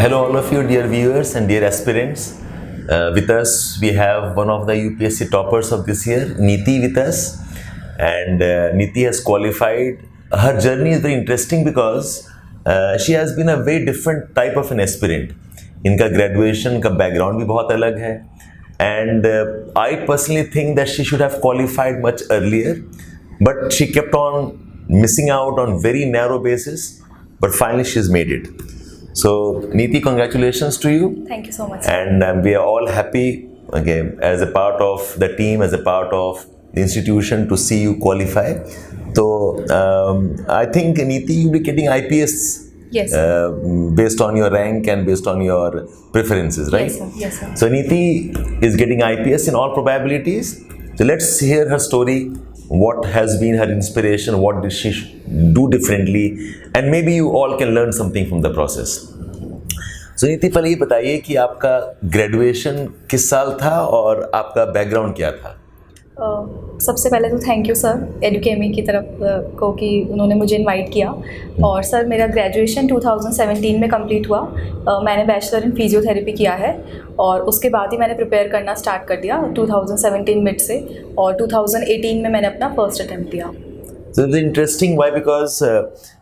Hello, all of you, dear viewers and dear aspirants. With us, we have one of the UPSC toppers of this year, Neeti, with us. And Neeti has qualified. Her journey is very interesting because she has been a very different type of an aspirant. इनका graduation का background भी बहुत अलग है. And I personally think that she should have qualified much earlier. But she kept on missing out on very narrow basis. But finally, she's made it. So, Neeti, congratulations to you. Thank you so much. And we are all happy, again, as a part of the team, as a part of the institution, to see you qualify. So, I think, Neeti, you'll be getting IPS. Yes. Based on your rank and based on your preferences, right? Yes, sir. Yes, sir. So, Neeti is getting IPS in all probabilities. So, let's hear her story. What has been her inspiration? What did she do differently? And maybe you all can learn something from the process. So, नीति, पहले ये बताइए कि आपका graduation किस साल था और आपका बैकग्राउंड क्या था? सबसे पहले तो थैंक यू सर एडुकेमी की तरफ को कि उन्होंने मुझे इनवाइट किया। और सर मेरा ग्रेजुएशन 2017 में कंप्लीट हुआ। मैंने बैचलर इन फिजियोथेरेपी किया है और उसके बाद ही मैंने प्रिपेयर करना स्टार्ट कर दिया 2017 मिड से, और 2018 में मैंने अपना फर्स्ट अटेम्प्ट दिया। So it's interesting. Why? Because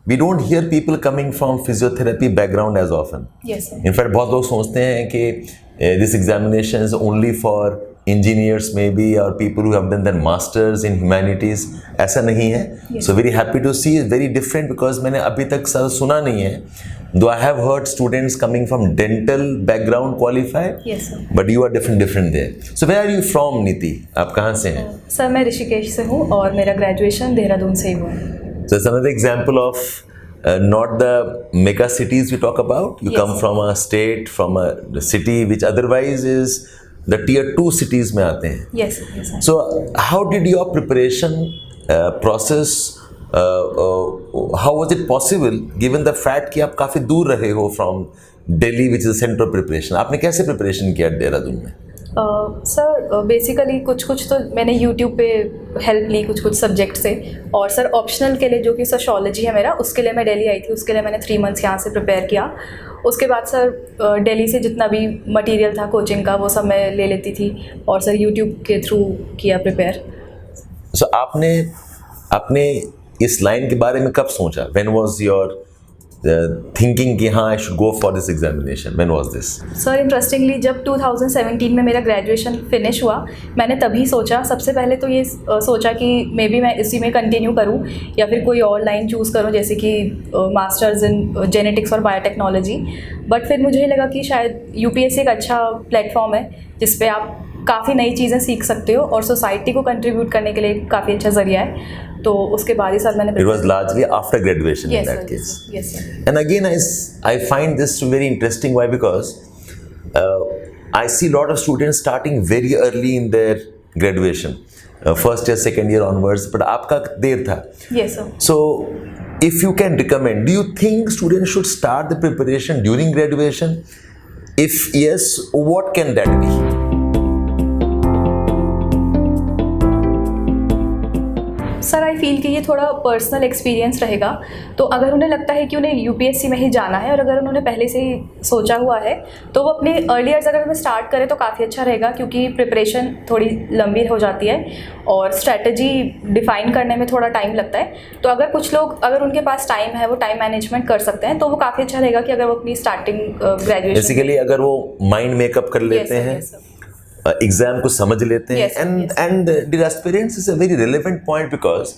we don't hear people coming from physiotherapy background as often. Yes, sir. In fact, बहुत लोग सोचते हैं कि this examination is only for engineers maybe or people who have done their masters in humanities. ऐसा नहीं है. Yes. So very happy to see. It's very different because मैंने अभी तक सुना नहीं है. Though I have heard students coming from dental background qualify. Yes, sir. But you are different there. So where are you from, Neeti? आप कहाँ से हैं? सर मैं ऋषिकेश से हूँ और मेरा ग्रेजुएशन देहरादून से ही हुआ। So it's another example of not the mega cities we talk about. You Yes. come from a state, from a city which otherwise is the tier 2 cities में आते हैं. Yes, sir. Yes, sir. So how did your preparation process? How was it possible given the fact कि आप काफ़ी दूर रहे हो from Delhi, which is the center of preparation? आपने कैसे preparation किया देहरादून में? सर बेसिकली कुछ तो मैंने यूट्यूब पे हेल्प ली कुछ सब्जेक्ट से, और सर ऑप्शनल के लिए जो कि सोशियोलॉजी है मेरा, उसके लिए मैं दिल्ली आई थी। उसके लिए मैंने 3 मंथ्स यहाँ से प्रिपेयर किया। उसके बाद सर दिल्ली से जितना भी मटेरियल था कोचिंग का वो सब मैं ले लेती थी, और सर यूट्यूब के थ्रू किया प्रिपेयर। So आपने इस लाइन के बारे में कब सोचा? When was your thinking कि हाँ I should go for this examination? When was this? Sir interestingly जब 2017 में मेरा ग्रेजुएशन फिनिश हुआ मैंने तभी सोचा। सबसे पहले तो ये सोचा कि मे बी मैं इसी में कंटिन्यू करूँ या फिर कोई और लाइन चूज़ करूँ, जैसे कि मास्टर्स इन जेनेटिक्स और बायोटेक्नोलॉजी। बट फिर मुझे लगा कि शायद यूपीएससी एक अच्छा प्लेटफॉर्म है जिस पे आप काफ़ी नई चीज़ें सीख सकते हो और सोसाइटी को कंट्रीब्यूट करने के लिए काफ़ी अच्छा ज़रिया है। तो उसके बाद ही सर मैंने It was largely after graduation in that case. Yes, sir. And again, I find this very interesting. Why? Because I see a lot of students starting very early in their graduation, first year, second year onwards. But आपका देर था. Yes, sir. So, if you can recommend, do you think students should start the preparation during graduation? If yes, what can that be? Sir I feel कि ये थोड़ा personal experience रहेगा। तो अगर उन्हें लगता है कि उन्हें यूपीएससी में ही जाना है और अगर उन्होंने पहले से ही सोचा हुआ है तो वो अपने अर्ली ईयर्स अगर उन्हें स्टार्ट करें तो काफ़ी अच्छा रहेगा, क्योंकि प्रिपरेशन थोड़ी लंबी हो जाती है और स्ट्रैटेजी डिफ़ाइन करने में थोड़ा टाइम लगता है। तो अगर कुछ लोग अगर उनके पास टाइम है वो टाइम मैनेजमेंट कर सकते हैं तो वो काफ़ी अच्छा रहेगा कि अगर वो अपनी स्टार्टिंग ग्रेजुएशन बेसिकली अगर वो माइंड मेकअप कर लेते हैं, एग्जाम को समझ लेते हैं, and dear aspirants, is a very relevant point because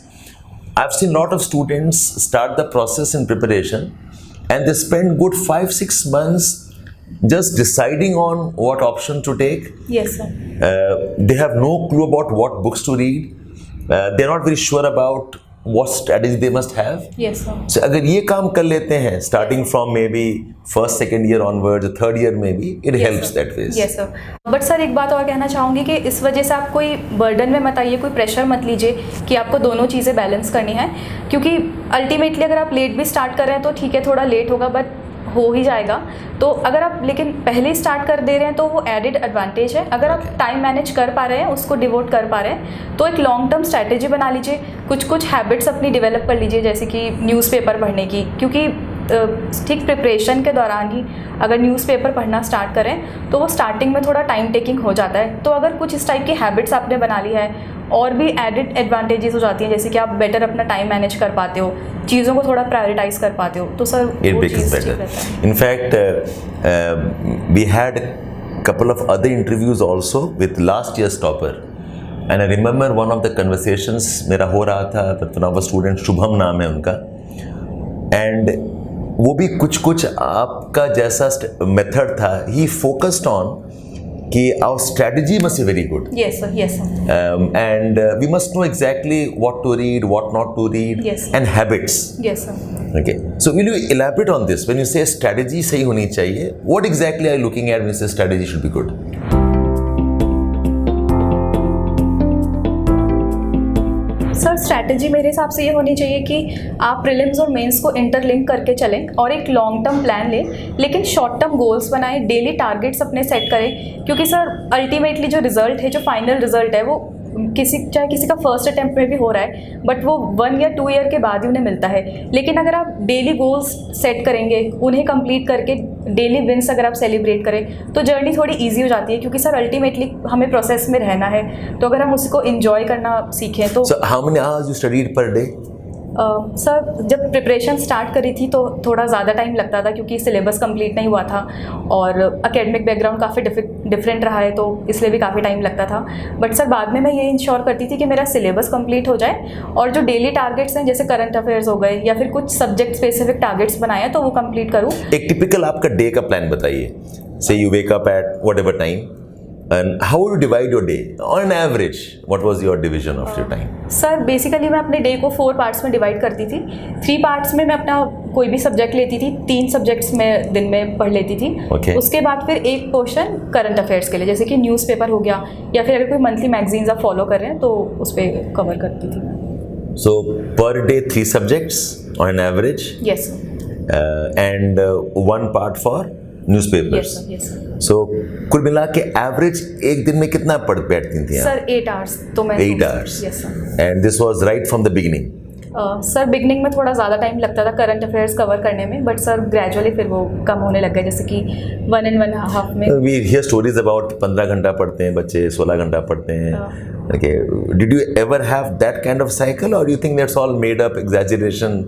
I've seen lot of students start the process in preparation and they spend good 5-6 months just deciding on what option to take. Yes, sir. They have no clue about what books to read. They're not very sure about what strategy they must have. Yes, sir. So अगर ये काम कर लेते हैं starting from maybe first second year onwards, third year maybe, it helps that way. Yes, sir. But sir एक बात और कहना चाहूँगी कि इस वजह से आप कोई बर्डन में मत आइए, कोई प्रेशर मत लीजिए कि आपको दोनों चीज़ें बैलेंस करनी है, क्योंकि अल्टीमेटली अगर आप लेट भी स्टार्ट कर रहे हैं तो ठीक है थोड़ा लेट होगा बट हो ही जाएगा। तो अगर आप लेकिन पहले ही स्टार्ट कर दे रहे हैं तो वो एडेड एडवांटेज है। अगर आप टाइम मैनेज कर पा रहे हैं, उसको डिवोट कर पा रहे हैं, तो एक लॉन्ग टर्म स्ट्रैटेजी बना लीजिए, कुछ हैबिट्स अपनी डेवलप कर लीजिए, जैसे कि न्यूज़पेपर पढ़ने की, क्योंकि ठीक प्रिपरेशन के दौरान ही अगर न्यूज़पेपर पढ़ना स्टार्ट करें तो वो स्टार्टिंग में थोड़ा टाइम टेकिंग हो जाता है। तो अगर कुछ इस टाइप की हैबिट्स आपने बना ली है और भी एडिड एडवांटेजेस हो जाती हैं, जैसे कि आप बेटर अपना टाइम मैनेज कर पाते हो, चीज़ों को थोड़ा प्रायोरिटाइज कर पाते हो, तो सर It वो becomes चीज़ better. ठीक रहता है। In fact, we had couple of other interviews also with last year's topper, and I remember one of the conversations मेरा हो रहा था when I was student, Shubham नाम है उनका, and वो भी कुछ आपका जैसा मेथड था. He focused on कि our strategy must be very good. Yes sir, yes sir. And we must know exactly what to read, what not to read, Yes. and habits. Yes sir. Okay. So will you elaborate on this? When you say strategy सही होनी चाहिए, what exactly are you looking at when you say strategy should be good? Sir strategy मेरे हिसाब से ये होनी चाहिए कि आप प्रीलिम्स और मेंस को इंटरलिंक करके चलें और एक लॉन्ग टर्म प्लान लें, लेकिन शॉर्ट टर्म गोल्स बनाएं, डेली टारगेट्स अपने सेट करें, क्योंकि सर अल्टीमेटली जो रिजल्ट है, जो फाइनल रिजल्ट है, वो चाहे किसी का फर्स्ट अटेम्प्ट में भी हो रहा है, बट वो 1 या 2 ईयर के बाद ही उन्हें मिलता है। लेकिन अगर आप डेली गोल्स सेट करेंगे, उन्हें कंप्लीट करके डेली विंस अगर आप सेलिब्रेट करें, तो जर्नी थोड़ी इजी हो जाती है, क्योंकि सर अल्टीमेटली हमें प्रोसेस में रहना है। तो अगर हम उसको एंजॉय करना सीखें तो So how many hours you studied per day? Sir जब प्रिपरेशन स्टार्ट करी थी तो थोड़ा ज़्यादा टाइम लगता था, क्योंकि सिलेबस कंप्लीट नहीं हुआ था और एकेडमिक बैकग्राउंड काफ़ी डिफरेंट रहा है, तो इसलिए भी काफ़ी टाइम लगता था। बट सर बाद में मैं ये इंश्योर करती थी कि मेरा सिलेबस कंप्लीट हो जाए और जो डेली टारगेट्स हैं, जैसे करंट अफेयर्स हो गए या फिर कुछ सब्जेक्ट स्पेसिफिक टारगेट्स बनाए हैं, तो वो कंप्लीट करूँ। एक टिपिकल आपका डे का प्लान बताइए. Say you wake up at whatever time, and how would you divide your day? On average, what was your division of your time? Sir basically मैं अपने डे को 4 पार्ट्स में divide करती थी। 3 parts में मैं अपना कोई भी सब्जेक्ट लेती थी, 3 सब्जेक्ट्स में दिन में पढ़ लेती थी। Okay. उसके बाद फिर एक पोर्शन करंट अफेयर्स के लिए, जैसे कि न्यूज़पेपर हो गया या फिर अगर कोई मंथली मैगजीन्स आप फॉलो कर रहे हैं तो उस पर कवर करती थी। So per day 3 subjects on an average, yes sir, and 1 part for newspapers. Yes sir, yes sir. So कुल मिला के एवरेज एक दिन में कितना पढ़ बैठती थी आप? सर 8 आवर्स तो मैं 8 hours. Yes sir. And this was right from the beginning. Sir beginning में थोड़ा ज़्यादा टाइम लगता था करंट अफेयर्स कवर करने में, बट सर ग्रेजुअली फिर वो कम होने लग गया, जैसे कि 1 and 1.5 में। We hear stories about 15 घंटा पढ़ते हैं बच्चे, 16 घंटा पढ़ते हैं. Okay. Did you ever have that kind of cycle, or do you think that's all made up exaggeration?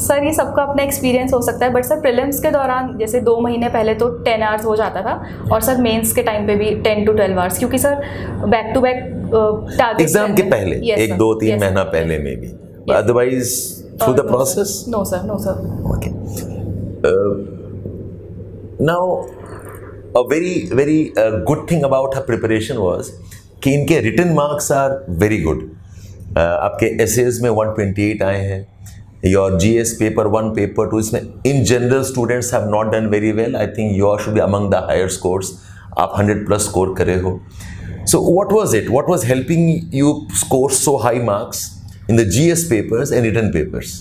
Sir ये सबका अपना एक्सपीरियंस हो सकता है, बट सर प्रीलिम्स के दौरान जैसे 2 महीने पहले तो 10 आवर्स हो जाता था, और सर मेंस के टाइम पे भी 10 to 12 आवर्स, क्योंकि sir back to back target exam के पहले, 1-2-3 महीना पहले में भी. Otherwise, through the process? No sir, no sir. Okay. Now, a very good thing about her preparation was कि इनके written marks are very good. आपके essays में 128 आए हैं. Your GS paper 1, paper 2 इसमें in general students have not done very well. I think yours should be among the higher scores. आप 100+ score करे हो. So what was it? What was helping you score so high marks in the GS papers and written papers?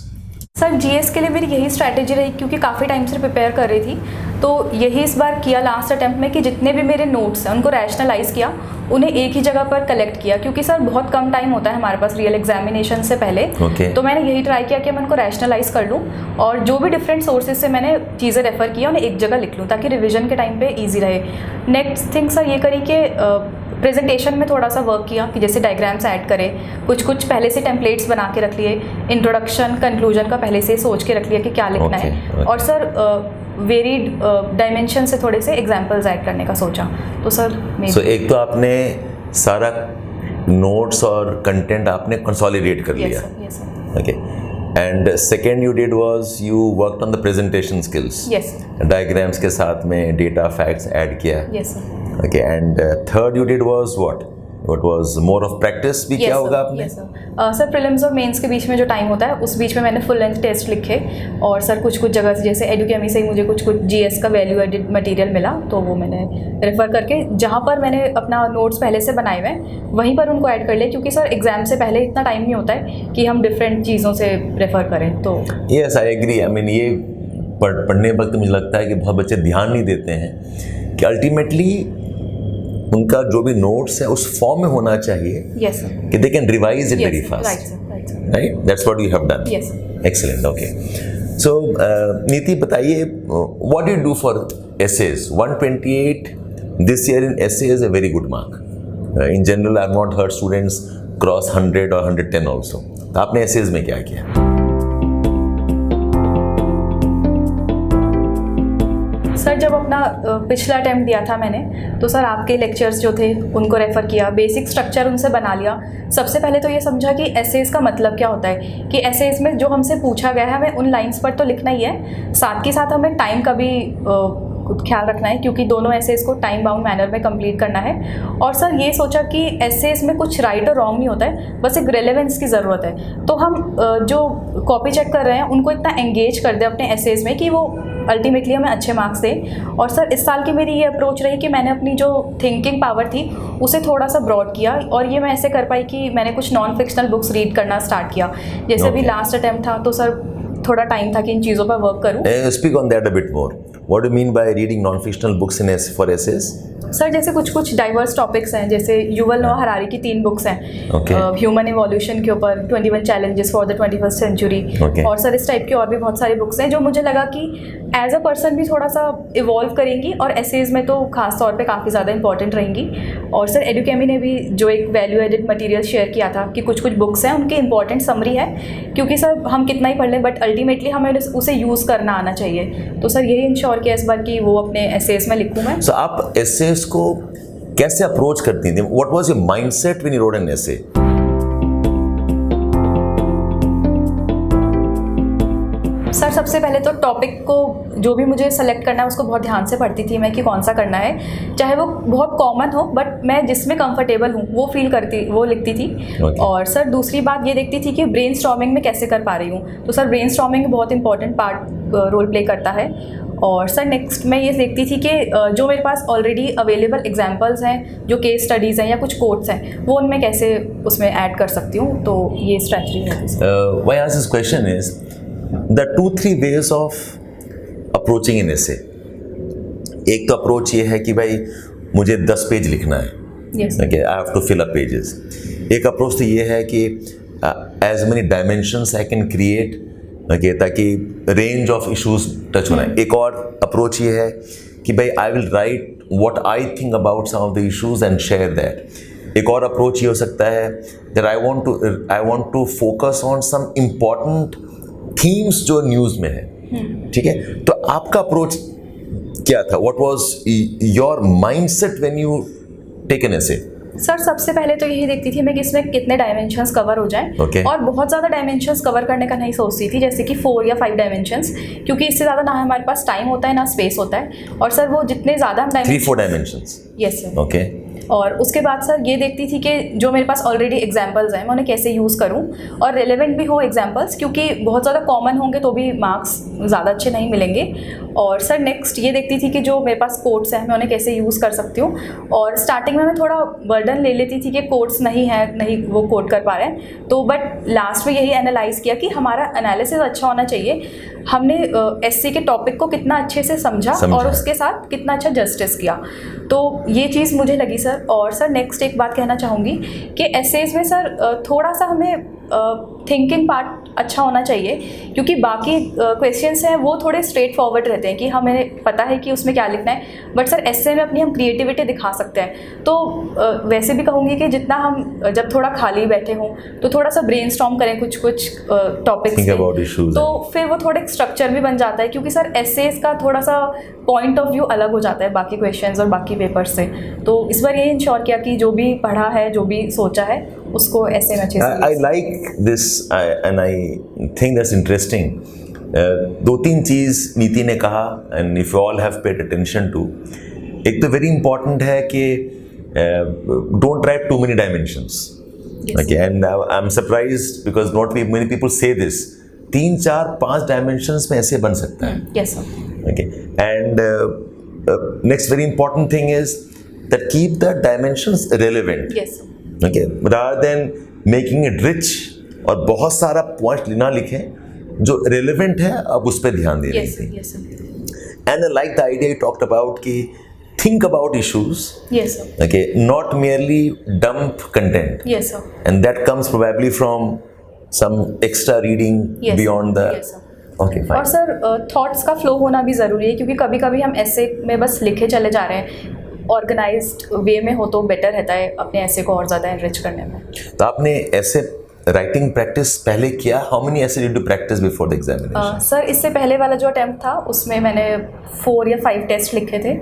Sir GS के लिए मेरी यही strategy रही, क्योंकि काफ़ी टाइम से प्रिपेयर कर रही थी, तो यही इस बार किया लास्ट अटेम्प्ट में कि जितने भी मेरे नोट्स हैं उनको रैशनलाइज किया, उन्हें एक ही जगह पर कलेक्ट किया, क्योंकि सर बहुत कम टाइम होता है हमारे पास रियल एग्जामिनेशन से पहले। Okay. तो मैंने यही ट्राई किया कि मैं उनको रैशनलाइज कर लूँ और जो भी डिफरेंट सोर्सेज से मैंने चीज़ें रेफर किया उन्हें एक जगह लिख लूँ, ताकि रिविजन के टाइम पे ईजी रहे। नेक्स्ट थिंग सर ये करी कि प्रेजेंटेशन में थोड़ा सा वर्क किया, कि जैसे डायग्राम्स ऐड करें, कुछ पहले से टेम्पलेट्स बना के रख लिए, इंट्रोडक्शन कंक्लूजन का पहले से सोच के रख लिया कि क्या लिखना है, और सर वेरीड डायमेंशन से थोड़े से एग्जांपल्स ऐड करने का सोचा। तो सर एक तो आपने सारा नोट्स और कंटेंट आपने कंसोलिडेट कर लिया. Yes sir. Okay. And second you did was you worked on the presentation skills. Yes. Diagrams के साथ में डेटा फैक्ट्स ऐड किया. Yes sir. Okay, and third you did was what? What was more of practice भी किया होगा आपने? Yes sir. Sir prelims और mains के बीच में जो टाइम होता है उस बीच में मैंने फुल लेंथ टेस्ट लिखे, और सर कुछ जगह से जैसे एडुकेमी से ही मुझे कुछ जीएस का वैल्यू एडिड मटेरियल मिला, तो वो मैंने रेफ़र करके जहाँ पर मैंने अपना नोट्स पहले से बनाए हुए हैं वहीं पर उनको ऐड कर लिया, क्योंकि सर एग्जाम से पहले इतना टाइम नहीं होता है कि हम डिफरेंट चीज़ों से रेफ़र करें। तो yes I agree. I mean ये पढ़ने वक्त मुझे लगता है कि बहुत बच्चे ध्यान नहीं देते हैं कि अल्टीमेटली उनका जो भी नोट्स है उस फॉर्म में होना चाहिए. Yes sir. कि they can revise it very right fast. Sir. Right, that's what you have done. Yes. Excellent. Okay. So, Neeti, बताइए, what do you do for essays? 128 this year in essay is a very good mark. In general, I have not heard students cross 100 or 110 also. तो आपने essays में क्या किया? Sir जब अपना पिछला attempt दिया था मैंने, तो सर आपके लेक्चर्स जो थे उनको रेफ़र किया, बेसिक स्ट्रक्चर उनसे बना लिया। सबसे पहले तो ये समझा कि एसेज का मतलब क्या होता है, कि एसेज में जो हमसे पूछा गया है हमें उन लाइंस पर तो लिखना ही है, साथ के साथ हमें टाइम का भी ख्याल रखना है, क्योंकि दोनों एसेज को टाइम बाउंड मैनर में कंप्लीट करना है। और सर ये सोचा कि एसेज में कुछ राइट और रॉन्ग नहीं होता है, बस एक रेलेवेंस की ज़रूरत है। तो हम जो कॉपी चेक कर रहे हैं उनको इतना एंगेज कर दें अपने एसेज में कि वो अल्टीमेटली हमें अच्छे मार्क्स दें। और सर इस साल की मेरी ये अप्रोच रही कि मैंने अपनी जो थिंकिंग पावर थी उसे थोड़ा सा ब्रॉड किया, और ये मैं ऐसे कर पाई कि मैंने कुछ नॉन फिक्शनल बुक्स रीड करना स्टार्ट किया। जैसे अभी लास्ट अटैम्प्ट था तो सर थोड़ा टाइम था कि इन चीज़ों पर वर्क करूँ। Speak on that a bit more. What do you mean by reading non-fictional books for essays? Sir जैसे कुछ डाइवर्स टॉपिक्स हैं, जैसे युवल नोआ हरारी की 3 बुक्स हैं, ह्यूमन इवोल्यूशन के ऊपर, 21 challenges for the 21st century, और सर इस टाइप की और भी बहुत सारी बुक्स हैं जो मुझे लगा कि एज अ पर्सन भी थोड़ा सा इवॉल्व करेंगी, और एसेज में तो खास तौर पे काफ़ी ज़्यादा इंपॉर्टेंट रहेंगी। और सर एडुकेमी ने भी जो एक वैल्यू एडेड मटेरियल शेयर किया था कि कुछ बुक्स हैं उनकी इंपॉर्टेंट समरी है, क्योंकि सर हम कितना ही पढ़ लें बट अल्टीमेटली हमें उसे यूज़ करना आना चाहिए। तो सर यही इंश्योर किया इस बार कि वो अपने एसेज में लिखूँ मैं। So, आप एसेज को कैसे अप्रोच करती थी? What was your mindset when you wrote an essay? Sir सबसे पहले तो टॉपिक को जो भी मुझे सेलेक्ट करना है उसको बहुत ध्यान से पढ़ती थी मैं कि कौन सा करना है, चाहे वो बहुत कॉमन हो बट मैं जिसमें कंफर्टेबल हूँ वो लिखती थी। और सर दूसरी बात ये देखती थी कि ब्रेनस्टॉर्मिंग में कैसे कर पा रही हूँ, तो सर ब्रेनस्टॉर्मिंग बहुत इंपॉर्टेंट पार्ट रोल प्ले करता है। और सर नेक्स्ट मैं ये देखती थी कि जो मेरे पास ऑलरेडी अवेलेबल एग्जांपल्स हैं, जो केस स्टडीज़ हैं या कुछ कोट्स हैं, वो उनमें कैसे उसमें ऐड कर सकती हूँ, तो ये स्ट्रैटेजी होती है। Why I ask this question is the 2-3 ways of approaching an essay. एक तो अप्रोच ये है कि भाई मुझे 10 पेज लिखना है, okay, I have to fill up pages. एक अप्रोच तो ये है कि as many dimensions I can create, okay, ताकि रेंज ऑफ इश्यूज टच होना है। एक और अप्रोच ये है कि भाई I will write what I think about some of the issues and share that. एक और अप्रोच ये हो सकता है that I want to focus on some important themes जो न्यूज़ में है, ठीक है। तो आपका अप्रोच क्या था? What was your mindset when you take an essay? Sir सबसे पहले तो यही देखती थी मैं कि इसमें कितने डायमेंशंस कवर हो जाएं, और बहुत ज़्यादा डायमेंशंस कवर करने का नहीं सोचती थी, जैसे कि 4 या 5 डायमेंशंस, क्योंकि इससे ज़्यादा ना हमारे पास टाइम होता है ना स्पेस होता है। और सर वो जितने ज़्यादा हम 3-4 डायमेंशंस, यस सर, ओके। और उसके बाद सर ये देखती थी कि जो मेरे पास ऑलरेडी एग्जांपल्स हैं मैं उन्हें कैसे यूज़ करूं, और रेलेवेंट भी हो एग्जांपल्स, क्योंकि बहुत ज़्यादा कॉमन होंगे तो भी मार्क्स ज़्यादा अच्छे नहीं मिलेंगे। और सर नेक्स्ट ये देखती थी कि जो मेरे पास कोट्स हैं मैं उन्हें कैसे यूज़ कर सकती हूँ। और स्टार्टिंग में मैं थोड़ा बर्डन ले लेती थी कि कोट्स नहीं वो कोट कर पा रहे हैं, तो बट लास्ट में यही एनालाइज़ किया कि हमारा एनालिसिस अच्छा होना चाहिए, हमने एससी के टॉपिक को कितना अच्छे से समझा और उसके साथ कितना अच्छा जस्टिस किया, तो ये चीज़ मुझे लगी सर। और सर नेक्स्ट एक बात कहना चाहूँगी कि एसेज में सर थोड़ा सा हमें थिंकिंग पार्ट अच्छा होना चाहिए, क्योंकि बाकी क्वेश्चंस हैं वो थोड़े स्ट्रेट फॉरवर्ड रहते हैं कि हमें पता है कि उसमें क्या लिखना है, बट सर एसे में अपनी हम क्रिएटिविटी दिखा सकते हैं। तो वैसे भी कहूँगी कि जितना हम जब थोड़ा खाली बैठे हों तो थोड़ा सा ब्रेनस्टॉर्म करें कुछ टॉपिक्स, तो फिर वो थोड़े स्ट्रक्चर भी बन जाता है, क्योंकि सर एसेज का थोड़ा सा पॉइंट ऑफ व्यू अलग हो जाता है बाकी क्वेश्चंस और बाकी पेपर से। तो इस बार ये इंश्योर किया कि जो भी पढ़ा है, जो भी सोचा है, उसको ऐसे में अच्छे से। I like this and I think that's interesting. 2-3 चीज़ नीति ने कहा and if you all have paid attention to, एक तो वेरी इंपॉर्टेंट है कि don't write too many dimensions, okay, and I am surprised because not many people say this. 3, 4, 5 dimensions में ऐसे बन सकता है, yes sir, okay. And next very important thing is that keep the dimensions relevant, yes sir, okay, rather than making it rich और बहुत सारा point ना लिखें, जो रेलेवेंट है अब उस पर ध्यान दे रही थी। And like the idea you talked about कि think about issues, yes sir, okay, not merely dump content, yes sir, and that comes probably from some extra reading, yes, beyond the yes, sir, okay fine. और sir thoughts का flow होना भी ज़रूरी है, क्योंकि कभी कभी हम ऐसे में बस लिखे चले जा रहे हैं। ऑर्गेनाइज्ड वे में हो तो बेटर रहता है अपने ऐसे को और ज़्यादा एनरिच करने में। तो आपने ऐसे राइटिंग प्रैक्टिस पहले किया? हाउ मेनी ऐसे did you practice before the examination? Sir इससे पहले वाला जो अटैम्प्ट था उसमें मैंने 4 या 5 टेस्ट लिखे थे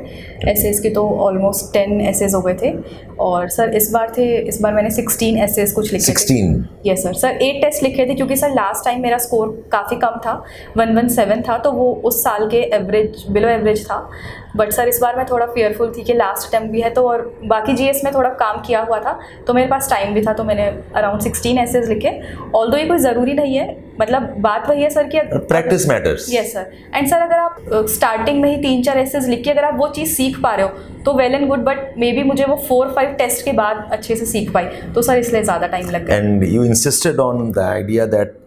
एसेज के, तो ऑलमोस्ट 10 एसेज हो गए थे। और सर इस बार मैंने 16 एसेज कुछ लिखे 16? यस सर 8 टेस्ट लिखे थे, क्योंकि सर लास्ट टाइम मेरा स्कोर काफ़ी कम था, 117 था, तो वो उस साल के एवरेज बिलो एवरेज था। बट सर इस बार मैं थोड़ा फेयरफुल थी कि लास्ट अटैम्प्ट भी है तो, और बाकी जीएस में थोड़ा काम किया हुआ था तो मेरे पास टाइम भी था, तो मैंने अराउंड 16 एसेज लिखे। ऑल्दो ये कोई ज़रूरी नहीं है, मतलब बात वही है सर कि practice matters. Yes sir. And sir अगर आप स्टार्टिंग में ही 3-4 एसेज लिख के अगर आप वो चीज़ सीख पा रहे हो तो well and good, but may be मुझे वो 4-5 टेस्ट के बाद अच्छे से सीख पाई, तो सर इसलिए ज़्यादा टाइम लग गया। And you insisted on the idea that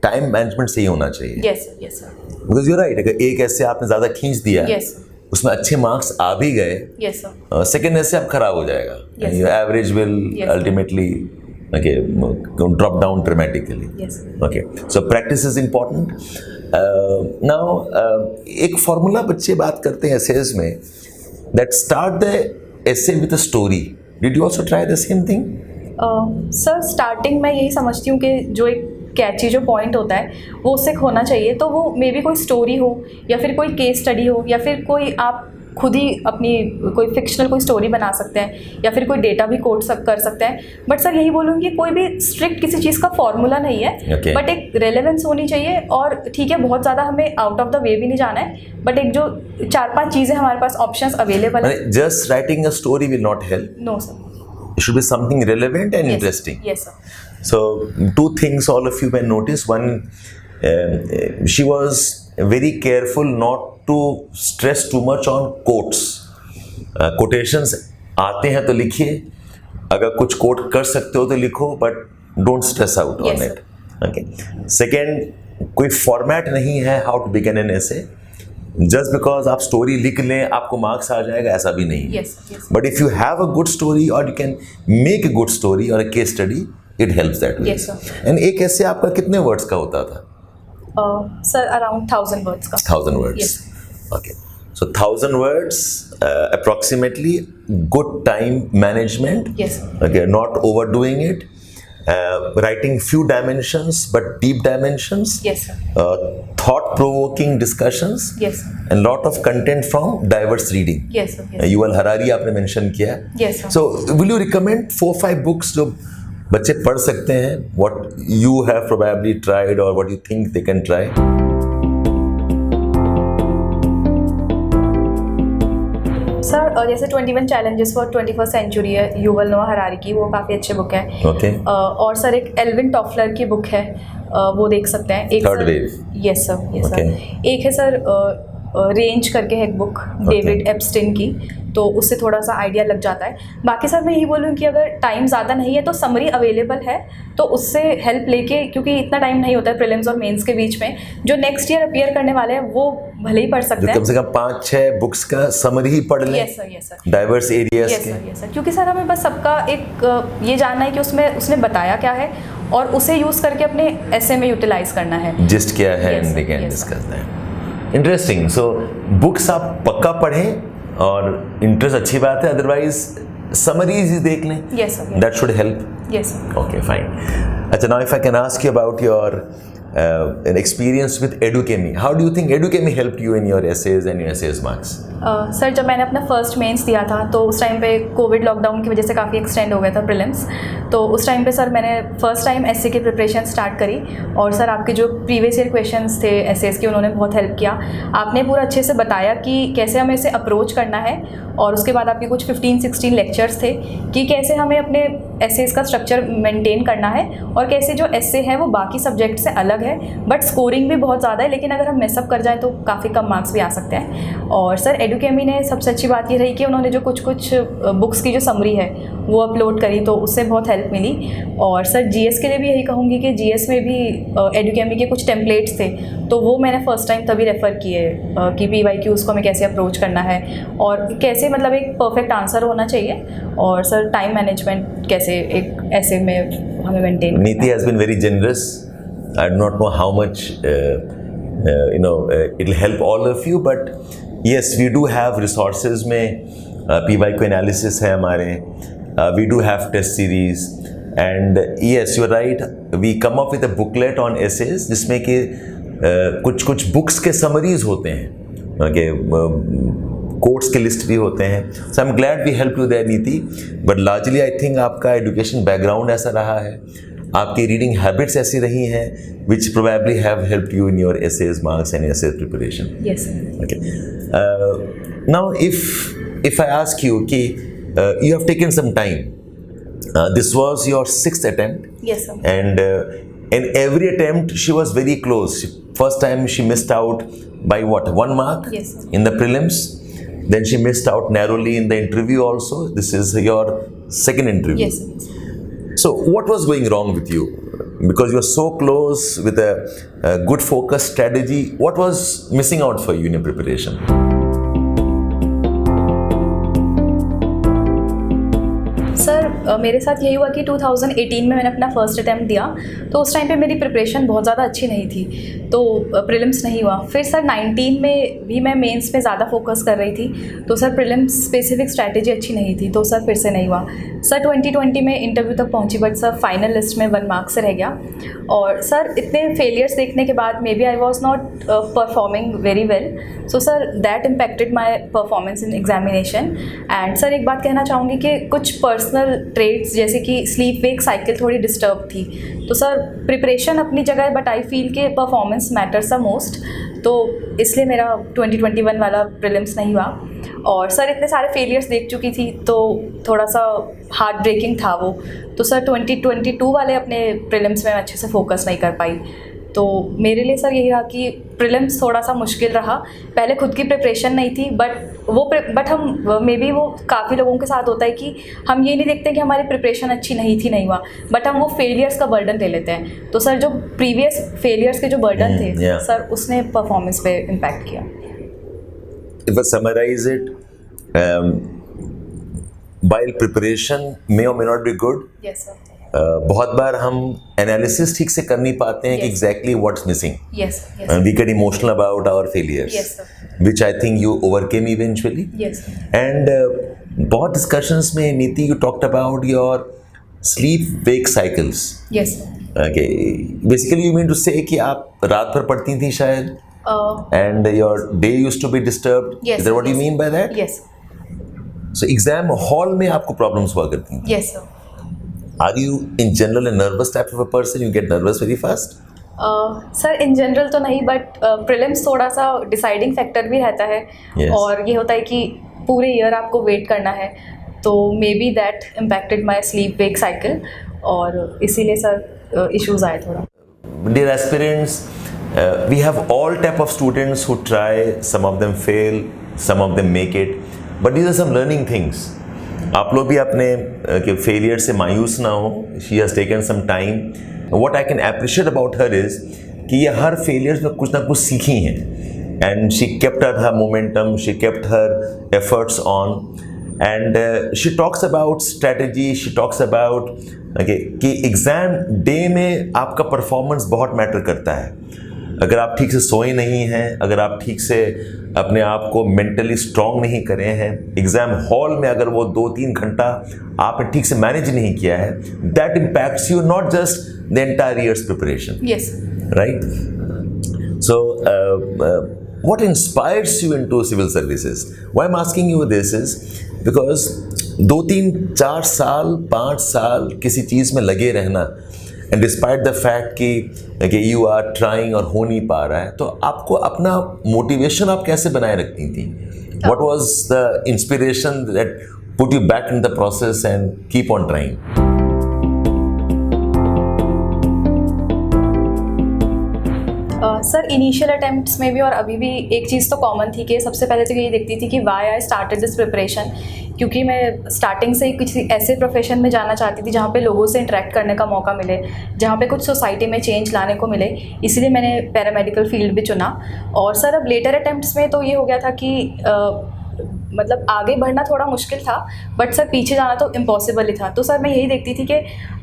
time management सही होना चाहिए। Yes sir. Because you right, अगर एक ऐसे आपने ज़्यादा खींच दिया, यस उसमें अच्छे मार्क्स आ भी गए, यस सर, सेकेंड ऐसे आप खराब हो जाएगा, Yes, your average will Yes. Ultimately drop down dramatically. Yes. Okay, so practice is important. Now एक फॉर्मूला बच्चे बात करते हैं essays में, that start the essay with a story. Did you also try the same thing? Sir starting में यही समझती हूँ कि जो एक कैची जो पॉइंट होता है वो उससे होना चाहिए, तो वो मे बी कोई स्टोरी हो या फिर कोई केस स्टडी हो या फिर कोई आप खुद ही अपनी कोई फिक्शनल कोई स्टोरी बना सकते हैं या फिर कोई डेटा भी कोट कर सकते हैं। बट सर यही बोलूँगी कोई भी स्ट्रिक्ट किसी चीज़ का फॉर्मूला नहीं है, Okay. बट एक रेलेवेंस होनी चाहिए। और ठीक है, बहुत ज़्यादा हमें आउट ऑफ द वे भी नहीं जाना है, बट एक जो 4-5 चीज़ें हमारे पास ऑप्शंस अवेलेबल है। Just writing a story will not help. No sir. It should be something relevant and interesting. Yes sir. So, two things all of you may notice. One, she was very careful not to stress too much on quotes. Quotations आते हैं तो लिखिए, अगर कुछ coat कर सकते हो तो लिखो, but don't stress out on Yes, it. Okay. Second, कोई format नहीं है how to begin an essay. Just because आप स्टोरी लिख लें आपको मार्क्स आ जाएगा, ऐसा भी नहीं है। Yes. But if you have a good story or you can make a good story or a case study, it helps that way. Yes, sir. And एक ऐसे आपका कितने वर्ड्स का होता था? सर अराउंड 1000 वर्ड्स का। 1000 words. Yes. Okay. So 1000 words, approximately. Good time management. Yes. Okay, not overdoing it. Writing few dimensions but deep dimensions. Yes, sir. Thought-provoking discussions. Yes, sir. And lot of content from diverse reading. Yes, sir. Yes. Yuval Harari आपने mention किया। Yes, sir. So will you recommend 4-5 books जो बच्चे पढ़ सकते हैं? What you have probably tried or what you think they can try? Sir जैसे 21 challenges for 21st century है Yuval नोआ हरारी की, वो काफ़ी अच्छी बुक है। Okay. और सर एक एल्विन टॉफलर की बुक है, वो देख सकते हैं। एक Third Wave. Yes sir, yes Okay. Sir. एक है सर रेंज करके है एक बुक डेविड एप्स्टिन की, तो उससे थोड़ा सा आइडिया लग जाता है। बाकी सर मैं यही बोलूँ कि अगर टाइम ज़्यादा नहीं है तो समरी अवेलेबल है, तो उससे हेल्प लेके, क्योंकि इतना टाइम नहीं होता है प्रीलिम्स और मेंस के बीच में, जो नेक्स्ट ईयर अपीयर करने वाले हैं वो भले ही पढ़ सकते जो हैं। कम से कम 5-6 बुक्स का समरी ही पढ़ लें। Yes sir. Diverse areas yes के। सर, क्योंकि सर हमें बस सबका एक ये जानना है कि उसने बताया क्या है और उसे यूज़ करके अपने ऐसे में यूटिलाइज करना है। जिस्ट क्या है Yes, and they sir. Can Yes, discuss that. Interesting. So books आप पक्का पढ़ें और इंटरेस्ट अच्छी बात है, अदरवाइज समरीज ही देख लें। Yes sir. That should help. Yes sir. Okay, fine. Now if I can ask you about your an experience with Educhemy. How do you think Educhemy helped you in your essays and your essays marks? Sir जब मैंने अपना first mains दिया था तो उस time पे Covid lockdown की वजह से काफ़ी एक्सटेंड हो गया था प्रीलिम्स, तो उस टाइम पे सर मैंने फर्स्ट टाइम एसए की प्रिपरेशन स्टार्ट करी, और सर आपके जो प्रीवियस ईयर क्वेश्चंस थे एसेस के उन्होंने बहुत हेल्प किया। आपने पूरा अच्छे से बताया कि कैसे हमें इसे अप्रोच करना है, और उसके बाद आपके कुछ 15-16 लेक्चर्स थे कि कैसे हमें अपने एसेस का स्ट्रक्चर मेंटेन करना है, और कैसे जो एसे है वो बाकी सब्जेक्ट से अलग है, बट स्कोरिंग भी बहुत ज़्यादा है, लेकिन अगर हम मेसअप कर जाएँ तो काफ़ी कम मार्क्स भी आ सकते हैं। और सर एडुकेमी ने सबसे अच्छी बात ये रही कि उन्होंने जो कुछ बुक्स की जो समरी है वो अपलोड करी, तो उससे बहुत हेल्प मिली। और सर जीएस के लिए भी यही कहूँगी कि जीएस में भी एडुकेमी के कुछ टेम्पलेट्स थे, तो वो मैंने फर्स्ट टाइम तभी रेफ़र किए कि PYQs को हमें कैसे अप्रोच करना है और कैसे मतलब एक परफेक्ट आंसर होना चाहिए, और सर टाइम मैनेजमेंट कैसे एक ऐसे में हमें maintain. Neeti has been very generous. I do not know how much it'll help all of you. But yes, we do have resources में PYQ analysis है हमारे, we do have test series, and yes, you're right, we come up with a booklet on essays जिसमें कि कुछ books के summaries होते हैं, okay, quotes के लिस्ट भी होते हैं. So I am glad we help you there Niti, but largely I think आपका एजुकेशन बैकग्राउंड ऐसा रहा है, आपकी रीडिंग हैबिट्स ऐसी रही हैं which probably have helped you in your essays marks and essays preparation. Yes. Okay, now if I ask you कि you have taken some time, this was your 6th attempt. Yes, sir. And in every attempt she was very close. First time she missed out by what, 1 mark? Yes, sir. In the prelims. Then she missed out narrowly in the interview also. This is your second interview. Yes, sir. So what was going wrong with you? Because you were so close with a good focus strategy. What was missing out for you in your preparation? Sir मेरे साथ यही हुआ कि 2018 में मैंने अपना first attempt दिया, तो उस टाइम पे मेरी प्रिपरेशन बहुत ज़्यादा अच्छी नहीं थी, तो प्रीलिम्स नहीं हुआ. फिर सर 19 में भी मैं मेंस पे ज़्यादा फोकस कर रही थी, तो सर प्रीलिम्स स्पेसिफिक स्ट्रैटेजी अच्छी नहीं थी, तो सर फिर से नहीं हुआ. सर 2020 में इंटरव्यू तक पहुंची, बट सर फाइनल लिस्ट में 1 मार्क से रह गया. और सर इतने फेलियर्स देखने के बाद maybe I was not performing very well, so sir that impacted my performance in examination. And sir एक बात कहना चाहूँगी कि कुछ पर्सनल ट्रेट्स जैसे कि स्लीप वेक साइकिल थोड़ी डिस्टर्ब थी, तो सर प्रिपरेशन अपनी जगह है, बट आई फील के परफॉर्मेंस मैटर्स द मोस्ट, तो इसलिए मेरा 2021 वाला प्रीलिम्स नहीं हुआ. और सर इतने सारे फेलियर्स देख चुकी थी, तो थोड़ा सा हार्ट ब्रेकिंग था वो, तो सर 2022 वाले अपने प्रीलिम्स में अच्छे से फोकस नहीं कर पाई. तो मेरे लिए सर यही रहा कि प्रीलिम्स थोड़ा सा मुश्किल रहा. पहले खुद की प्रिपरेशन नहीं थी, बट हम मे बी वो काफ़ी लोगों के साथ होता है कि हम ये नहीं देखते कि हमारी प्रिपरेशन अच्छी नहीं थी, नहीं हुआ, बट हम वो फेलियर्स का बर्डन ले लेते हैं. तो सर जो प्रीवियस फेलियर्स के जो बर्डन थे, सर उसने परफॉर्मेंस पे इम्पैक्ट किया. If I summarize it, while preparation may or may not be good, Yes, sir. बहुत बार हम एनालिसिस ठीक से कर नहीं पाते हैं कि Yes. Exactly what's missing. Yes, yes. And we get emotional about our failures, Yes, sir. which I think you overcame eventually. Yes, sir. And बहुत discussions में नीति you talked about your sleep wake cycles. Yes, sir. Okay, basically you mean to say कि आप रात भर पढ़ती थी शायद, and your day used to be disturbed. Yes, Is that what you yes. mean by that? Yes. So exam hall में आपको problems हुआ करती थी. Yes, sir. Are you in general a nervous type of a person? You get nervous very fast? Sir in general तो नहीं, but prelims थोड़ा सा deciding factor भी रहता है. Yes. और ये होता है कि पूरे ईयर आपको वेट करना है, तो may be that impacted my sleep wake cycle, और इसीलिए सर इश्यूज आए थोड़ा. Dear aspirants, we have all type of students who try. Some of them fail, some of them make it, but these are some learning things. आप लोग भी अपने के failure से मायूस ना हो. She has taken some time. What I can appreciate about her is कि ये हर फेलियर्स में कुछ ना कुछ सीखी हैं, and she kept her momentum, she kept her efforts on, and she talks about strategy, she talks about कि exam day में आपका परफॉर्मेंस बहुत मैटर करता है. अगर आप ठीक से सोए नहीं हैं, अगर आप ठीक से अपने आप को मेंटली स्ट्रांग नहीं करे हैं, एग्ज़ाम हॉल में अगर वो 2-3 घंटा आपने ठीक से मैनेज नहीं किया है, that impacts you not just the entire years preparation. Yes. Right? So what inspires you into civil services? Why I'm asking you this is because 2-3-4 साल 5 साल किसी चीज़ में लगे रहना, एंड डिस्पाइट द फैक्ट कि यू आर ट्राइंग और हो नहीं पा रहा है, तो आपको अपना मोटिवेशन आप कैसे बनाए रखती थी? What was the inspiration that put you back in the process and keep on trying? Sir initial attempts में भी और अभी भी एक चीज़ तो कॉमन थी कि सबसे पहले तो यही देखती थी कि why I started this preparation, क्योंकि मैं स्टार्टिंग से ही किसी ऐसे प्रोफेशन में जाना चाहती थी जहाँ पे लोगों से इंटरेक्ट करने का मौका मिले, जहाँ पे कुछ सोसाइटी में चेंज लाने को मिले, इसीलिए मैंने पैरामेडिकल फील्ड भी चुना. और सर अब लेटर अटेम्प्ट्स में तो ये हो गया था कि मतलब आगे बढ़ना थोड़ा मुश्किल था, बट सर पीछे जाना तो इम्पॉसिबल ही था। तो सर मैं यही देखती थी कि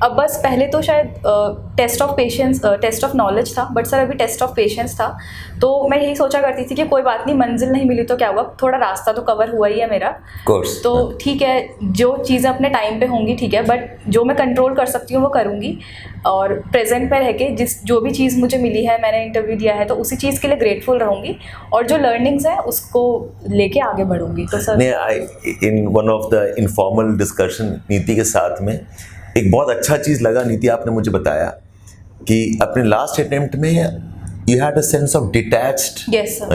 अब बस पहले तो शायद test of patience, test of knowledge था, बट सर अभी टेस्ट ऑफ पेशेंस था। तो मैं यही सोचा करती थी कि कोई बात नहीं, मंजिल नहीं मिली तो क्या हुआ, थोड़ा रास्ता तो कवर हुआ ही है मेरा। कोर्स तो ठीक है, जो चीज़ें अपने टाइम पे होंगी ठीक है, बट जो मैं कंट्रोल कर सकती हूँ वो करूँगी। और प्रेजेंट पे रह के जो भी चीज़ मुझे मिली है, मैंने इंटरव्यू दिया है, तो उसी चीज़ के लिए ग्रेटफुल रहूँगी और जो लर्निंग्स हैं उसको लेके आगे बढ़ूँगी। तो sir in one of the informal discussion नीति के साथ में एक बहुत अच्छा चीज़ लगा नीति, आपने मुझे बताया कि अपने लास्ट अटेम्प्ट में you had a sense of detached Yes, sir.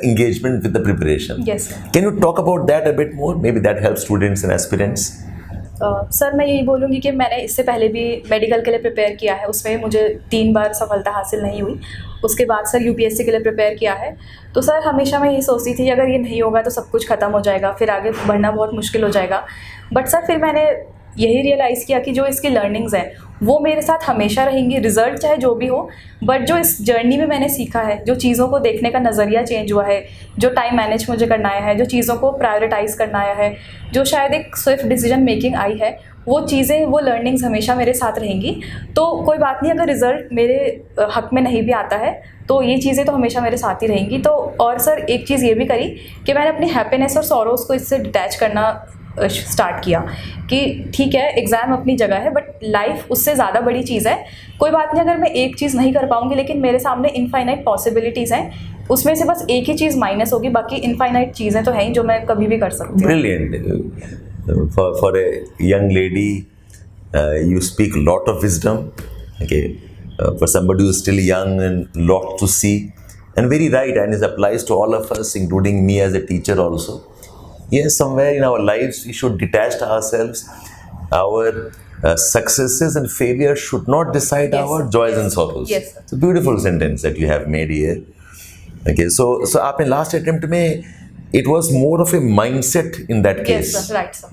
engagement with the preparation. Yes, sir. Can you talk about that a bit more? Maybe that helps students and aspirants. Sir मैं यही बोलूँगी कि मैंने इससे पहले भी medical के लिए प्रिपेयर किया है, उसमें मुझे 3 बार सफलता हासिल नहीं हुई। उसके बाद सर यूपीएससी के लिए प्रिपेयर किया है। तो सर हमेशा मैं यही सोचती थी अगर ये नहीं होगा तो सब कुछ ख़त्म हो जाएगा, फिर आगे बढ़ना बहुत मुश्किल हो जाएगा। बट सर फिर मैंने यही रियलाइज़ किया कि जो इसकी लर्निंग्स हैं वो मेरे साथ हमेशा रहेंगी, रिज़ल्ट चाहे जो भी हो, बट जो इस जर्नी में मैंने सीखा है, जो चीज़ों को देखने का नज़रिया चेंज हुआ है, जो टाइम मैनेज मुझे करना आया है, जो चीज़ों को प्रायोरिटाइज़ करना आया है, जो शायद एक स्विफ्ट डिसीजन मेकिंग आई है, वो चीज़ें, वो लर्निंग्स हमेशा मेरे साथ रहेंगी। तो कोई बात नहीं, अगर रिज़ल्ट मेरे हक़ में नहीं भी आता है तो ये चीज़ें तो हमेशा मेरे साथ ही रहेंगी। तो और सर एक चीज़ ये भी करी कि मैंने अपनी हैप्पीनेस और सॉरोज़ को इससे डिटैच करना स्टार्ट किया कि ठीक है एग्ज़ाम अपनी जगह है, बट लाइफ उससे ज़्यादा बड़ी चीज़ है। कोई बात नहीं अगर मैं एक चीज़ नहीं कर पाऊँगी, लेकिन मेरे सामने इनफाइनाइट पॉसिबिलिटीज़ हैं, उसमें से बस एक ही चीज़ माइनस होगी, बाकी इनफाइनाइट चीज़ें तो हैं ही जो मैं कभी भी कर सकती हूँ। Brilliant. For a young lady, you speak a lot of wisdom. Okay, for somebody who is still young and lot to see, and very right, and it applies to all of us, including me as a teacher also. Yes, somewhere in our lives we should detach ourselves. Our successes and failures should not decide Yes, our joys and sorrows. Yes, sir. It's a beautiful sentence that you have made here. Okay, so आपने last attempt में it was more of a mindset in that case. Yes, sir. Right, sir.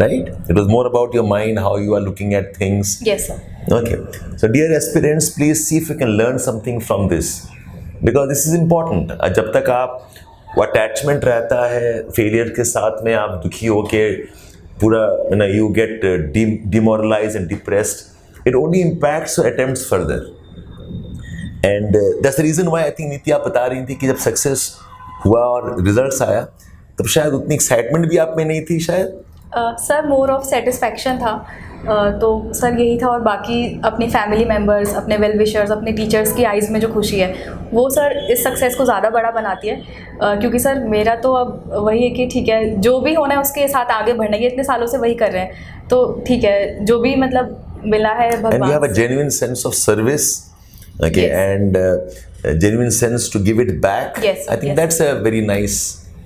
Right? It was more about your mind, how you are looking at things. Yes, sir. Okay. So dear aspirants, please see if you can learn something from this, because this is important. जब तक आप वो attachment रहता है failure के साथ में, आप दुखी हो के पूरा you get demoralize and depressed, it only impacts attempts further. And that's the reason why I think Niti आप बता रही थी कि जब सक्सेस हुआ और रिजल्ट्स आया तब शायद उतनी एक्साइटमेंट भी आप में नहीं थी शायद। सर मोर ऑफ सेटिस्फैक्शन था। तो सर यही था, और बाकी अपनी फैमिली मेम्बर्स, अपने वेल विशर्स, अपने टीचर्स की आइज़ में जो खुशी है वो सर इस सक्सेस को ज़्यादा बड़ा बनाती है। क्योंकि सर मेरा तो अब वही है कि ठीक है जो भी होना है उसके साथ आगे बढ़ना है, इतने सालों से वही कर रहे हैं, तो ठीक है जो भी मतलब मिला है भगवान। And you have a genuine sense of service, okay, Yes. and genuine sense to give it back. Yes, I think yes. that's a very nice,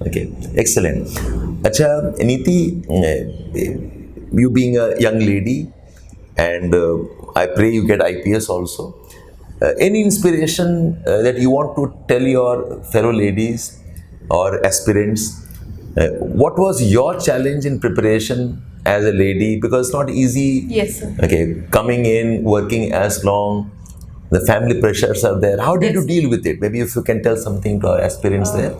okay, excellent. अच्छा नीति, you being a young lady, and I pray you get IPS also. Any inspiration that you want to tell your fellow ladies or aspirants? What was your challenge in preparation as a lady? Because it's not easy. Yes, sir. Okay, coming in, working as long, the family pressures are there. How did Yes. you deal with it? Maybe if you can tell something to our aspirants there.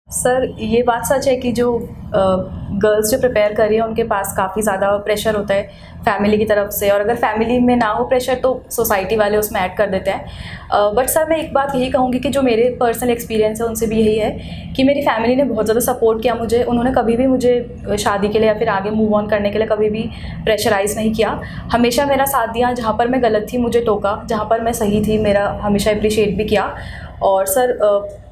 Sir ये बात सच है कि जो girls जो prepare कर रही है उनके पास काफ़ी ज़्यादा प्रेशर होता है फैमिली की तरफ से, और अगर फैमिली में ना हो प्रेशर तो सोसाइटी वाले उसमें ऐड कर देते हैं। बट सर मैं एक बात यही कहूँगी कि जो मेरे पर्सनल एक्सपीरियंस है उनसे भी यही है कि मेरी फैमिली ने बहुत ज़्यादा सपोर्ट किया मुझे। उन्होंने कभी भी मुझे शादी के लिए या फिर आगे मूव ऑन करने के लिए कभी भी प्रेशराइज़ नहीं किया, हमेशा मेरा साथ दिया। जहाँ पर मैं गलत थी मुझे टोका, जहाँ पर मैं सही थी मेरा हमेशा अप्रिशिएट भी किया। और सर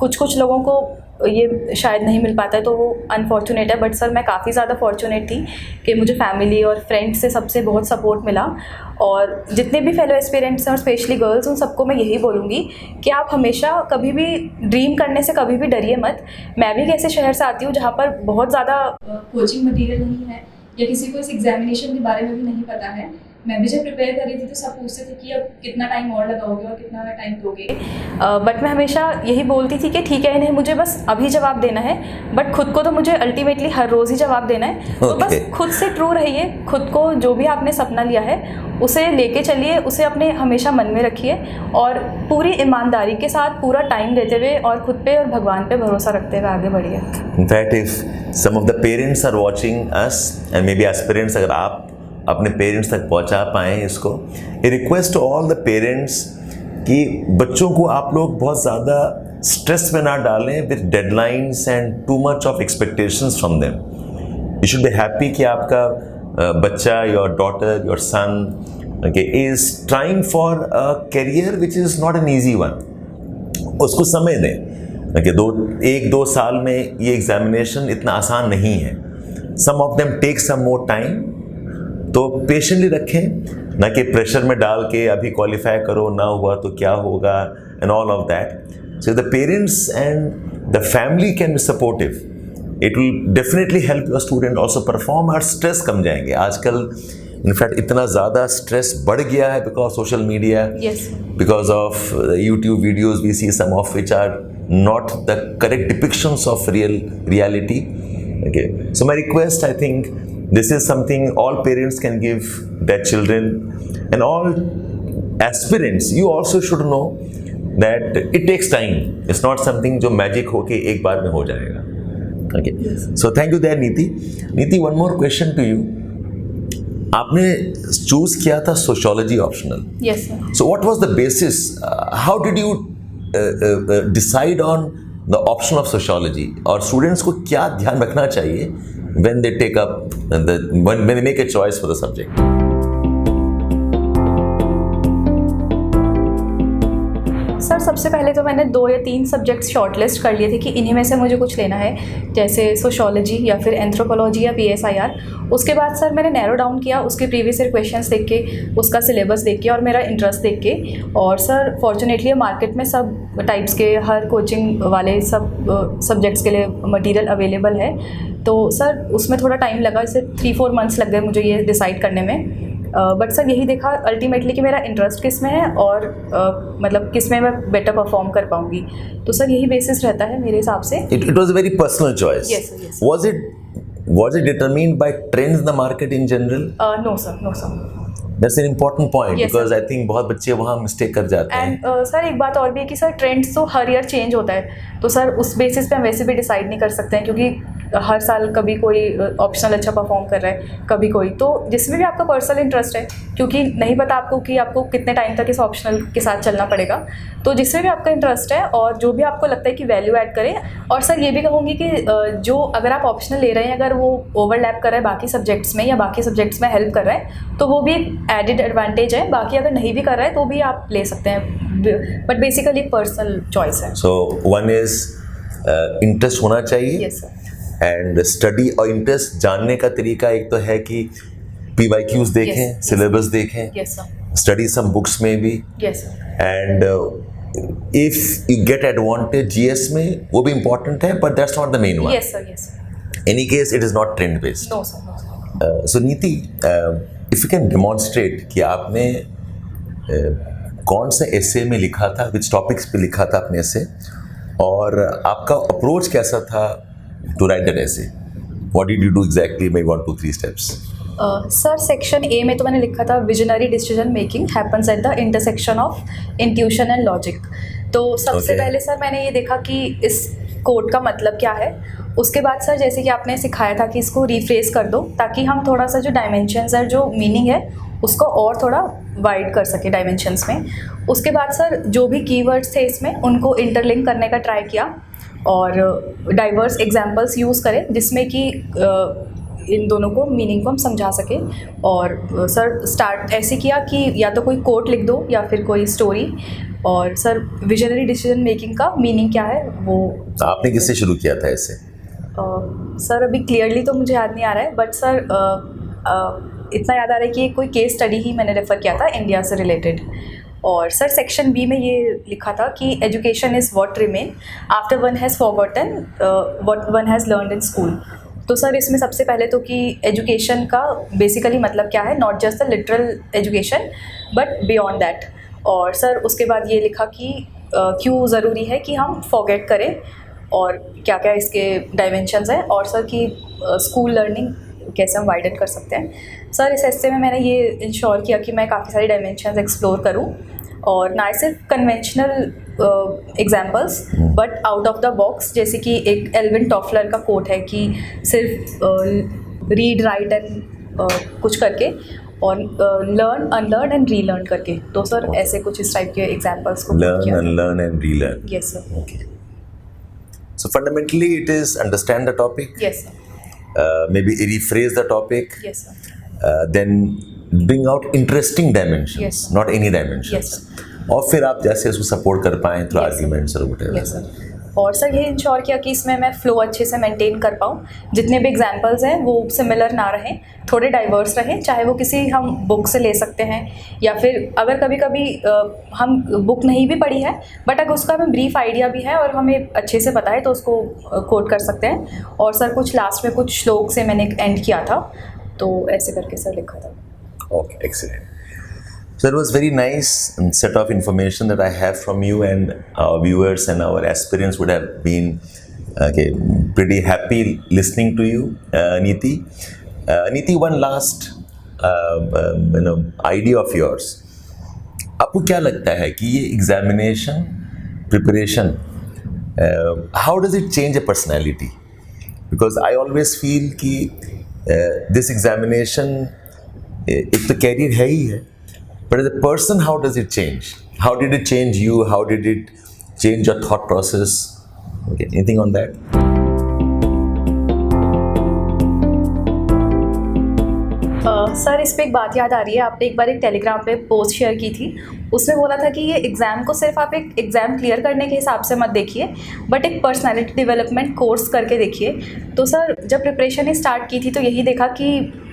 कुछ लोगों को ये शायद नहीं मिल पाता है तो वो अनफॉर्चुनेट है, बट सर मैं काफ़ी ज़्यादा फॉर्चुनेट थी कि मुझे फैमिली और फ्रेंड्स से सबसे बहुत सपोर्ट मिला। और जितने भी फेलो एस्पिरेंट्स हैं और स्पेशली गर्ल्स, उन सबको मैं यही बोलूँगी कि आप हमेशा कभी भी ड्रीम करने से कभी भी डरिए मत। मैं भी एक ऐसे शहर से आती हूँ जहाँ पर बहुत ज़्यादा कोचिंग मटीरियल नहीं है या किसी को इस एग्जामिनेशन के बारे में भी नहीं पता है, मैं भी जब प्रिपेयर कर रही थी तो सब पूछते थे कि अब कितना टाइम और लगाओगे और कितना टाइम दोगे, बट मैं हमेशा यही बोलती थी कि ठीक है, इन्हें मुझे बस अभी जवाब देना है, बट खुद को तो मुझे अल्टीमेटली हर रोज़ ही जवाब देना है। तो बस खुद से ट्रू रहिए, खुद को जो भी आपने सपना लिया है उसे लेके चलिए, उसे अपने हमेशा मन में रखिए और पूरी ईमानदारी के साथ पूरा टाइम देते हुए और खुद पे और भगवान पे भरोसा रखते हुए आगे बढ़िए। In fact, if some of the parents are watching us and maybe aspirants, अगर आप अपने पेरेंट्स तक पहुंचा पाएँ इसको, a request to all the parents कि बच्चों को आप लोग बहुत ज़्यादा स्ट्रेस में ना डालें with deadlines and too much of expectations from them. You should be happy कि आपका बच्चा, your daughter, your son is trying for a career which is not an easy one. उसको समय दें कि 1-2 साल में ये एग्जामिनेशन इतना आसान नहीं है। Some of them take some more time, तो पेशेंटली रखें, ना कि प्रेशर में डाल के अभी क्वालिफाई करो, ना हुआ तो क्या होगा and all of that. So the parents and the family can be supportive, it will definitely help your student also perform और स्ट्रेस कम जाएंगे। आजकल इनफैक्ट इतना ज़्यादा स्ट्रेस बढ़ गया है because social media, because of YouTube videos we see some of which are not the correct depictions of reality. Okay, so my request, I think this is something all parents can give their children, and all aspirants, you also should know that it takes time. It's not something जो magic होके एक बार में हो जाएगा. Okay, so thank you there, Neeti. Neeti, one more question to you. आपने choose किया था sociology optional. Yes, sir. So what was the basis? How did you decide on the option of sociology? और students को क्या ध्यान रखना चाहिए when they take up when they make a choice for the subject? Sir सबसे पहले तो मैंने 2 या 3 सब्जेक्ट्स शॉर्टलिस्ट कर लिए थे कि इन्हीं में से मुझे कुछ लेना है, जैसे सोशियोलॉजी या फिर एंथ्रोपोलॉजी या PSIR। उसके बाद सर मैंने नैरो डाउन किया उसके प्रीवियस ईयर क्वेश्चंस देख के, उसका सिलेबस देख के और मेरा इंटरेस्ट देख के। और सर फॉर्चुनेटली मार्केट में सब टाइप्स के, हर कोचिंग वाले सब सब्जेक्ट्स के लिए मटेरियल अवेलेबल है। तो सर उसमें थोड़ा टाइम लगा, जैसे 3-4 मंथ्स लग गए मुझे ये डिसाइड करने में। बट सर यही देखा अल्टीमेटली कि मेरा इंटरेस्ट किस में है और मतलब किस में मैं बेटर परफॉर्म कर पाऊंगी। तो सर यही बेसिस रहता है मेरे हिसाब से। It was a very personal choice. Yes, sir, yes. Was it determined by trends in the market in general? No sir, no sir. That's an important point, Yes, because sir. I think बहुत बच्चे वहाँ mistake कर जाते हैं। And sir एक बात और भी है कि सर ट्रेंड्स तो हर ईयर चेंज होता है, तो सर उस बेसिस पे हम वैसे भी डिसाइड नहीं कर सकते हैं, क्योंकि हर साल कभी कोई ऑप्शनल अच्छा परफॉर्म कर रहा है, कभी कोई, तो जिसमें भी आपका पर्सनल इंटरेस्ट है, क्योंकि नहीं पता आपको कि आपको कितने टाइम तक इस ऑप्शनल के साथ चलना पड़ेगा। तो जिसमें भी आपका इंटरेस्ट है और जो भी आपको लगता है कि वैल्यू ऐड करें। और सर ये भी कहूँगी कि जो अगर आप ऑप्शनल ले रहे हैं, अगर वो ओवरलैप कर रहा है बाकी सब्जेक्ट्स में या बाकी सब्जेक्ट्स में हेल्प कर रहा है, तो वो भी एक एडिड एडवांटेज है। बाकी अगर नहीं भी कर रहा है तो भी आप ले सकते हैं, बट बेसिकली पर्सनल चॉइस है। सो वन इज इंटरेस्ट होना चाहिए। Yes sir. एंड स्टडी और इंटरेस्ट जानने का तरीका एक तो है कि PYQs देखें, सिलेबस देखें, yes sir, study some books में भी, yes sir, and if you get advantage GS में, वो भी इम्पोर्टेंट है, but that's not the main one. Yes sir, yes sir. Any case it is not trend based. No sir, no sir. So Niti, if you can demonstrate कि आपने कौन सा एसे में लिखा था, विच टॉपिक्स पे लिखा था अपने एसे, और आपका अप्रोच कैसा था to write that essay? What did you do exactly? Maybe 1, 2, 3 steps. Sir section A में तो मैंने लिखा था visionary decision making happens at the intersection of intuition and logic. तो सबसे पहले सर मैंने ये देखा कि इस कोड का मतलब क्या है। उसके बाद सर जैसे कि आपने सिखाया था कि इसको रिफ्रेस कर दो, ताकि हम थोड़ा सा जो डायमेंशंस है, जो मीनिंग है, उसको और थोड़ा वाइड कर सके डायमेंशंस में। उसके बाद सर जो भी कीवर्ड्स थे इसमें, उनको इंटरलिंक करने का ट्राई किया और डाइवर्स एग्जाम्पल्स यूज़ करें, जिसमें कि इन दोनों को मीनिंग को हम समझा सकें। और सर स्टार्ट ऐसे किया कि या तो कोई कोट लिख दो या फिर कोई स्टोरी। और सर विजनरी डिसीजन मेकिंग का मीनिंग क्या है वो। आपने किससे शुरू किया था ऐसे? सर अभी क्लियरली तो मुझे याद नहीं आ रहा है, बट सर इतना याद आ रहा है कि कोई केस स्टडी ही मैंने रेफ़र किया था इंडिया से रिलेटेड। और सर सेक्शन B में ये लिखा था कि education is what remain after one has forgotten what one has learned in school. तो सर इसमें सबसे पहले तो कि एजुकेशन का बेसिकली मतलब क्या है, not just the literal education but beyond that. और सर उसके बाद ये लिखा कि क्यों ज़रूरी है कि हम फॉरगेट करें और क्या क्या इसके डायमेंशंस हैं, और सर कि स्कूल लर्निंग कैसे हम वाइडन कर सकते हैं। सर इस एस्से में मैंने ये इंश्योर किया कि मैं काफ़ी सारी डायमेंशंस एक्सप्लोर करूं और ना सिर्फ conventional examples but out of the box, जैसे कि एक एल्विन टॉफलर का कोट है कि सिर्फ रीड राइट एंड कुछ करके और लर्न अनलर्न एंड रीलर्न करके। तो सर ऐसे कुछ इस टाइप के एग्जाम्पल्स को learn unlearn and relearn. Yes sir. Okay. So fundamentally it is understand the topic, yes sir. maybe rephrase the topic, yes sir. then bring out interesting dimensions, Yes. not any dimensions. Yes, और फिर आप जैसे उसको support कर पाएं through Yes, sir. Arguments और whatever. Yes sir. और sir ये इंश्योर किया कि इसमें मैं फ्लो अच्छे से मेंटेन कर पाऊँ, जितने भी एग्जांपल्स हैं वो सिमिलर ना रहें, थोड़े डाइवर्स रहें, चाहे वो किसी हम बुक से ले सकते हैं या फिर अगर कभी कभी हम बुक नहीं भी पढ़ी है बट अगर उसका हमें ब्रीफ आइडिया भी है और हमें अच्छे से पता है तो उसको कोट कर सकते हैं। और सर कुछ लास्ट में कुछ श्लोक से मैंने एंड किया था, तो ऐसे करके सर लिखा था। Okay, excellent. So it was very nice set of information that I have from you, and our viewers and our aspirants would have been pretty happy listening to you, Neeti. Neeti, one last idea of yours. आपको क्या लगता है कि ये examination preparation how does it change a personality? Because I always feel कि this examination एक तो career है ही है, but as a person, how does it change? How did it change you? How did it change your thought process? Okay, anything on that? Sir इस पे एक बात याद आ रही है, आपने एक बार एक टेलीग्राम पे पोस्ट शेयर की थी, उसमें बोला था कि ये एग्ज़ाम को सिर्फ आप एक एग्ज़ाम क्लियर करने के हिसाब से मत देखिए बट एक पर्सनालिटी डेवलपमेंट कोर्स करके देखिए। तो सर जब प्रिपरेशन ही स्टार्ट की थी तो यही देखा कि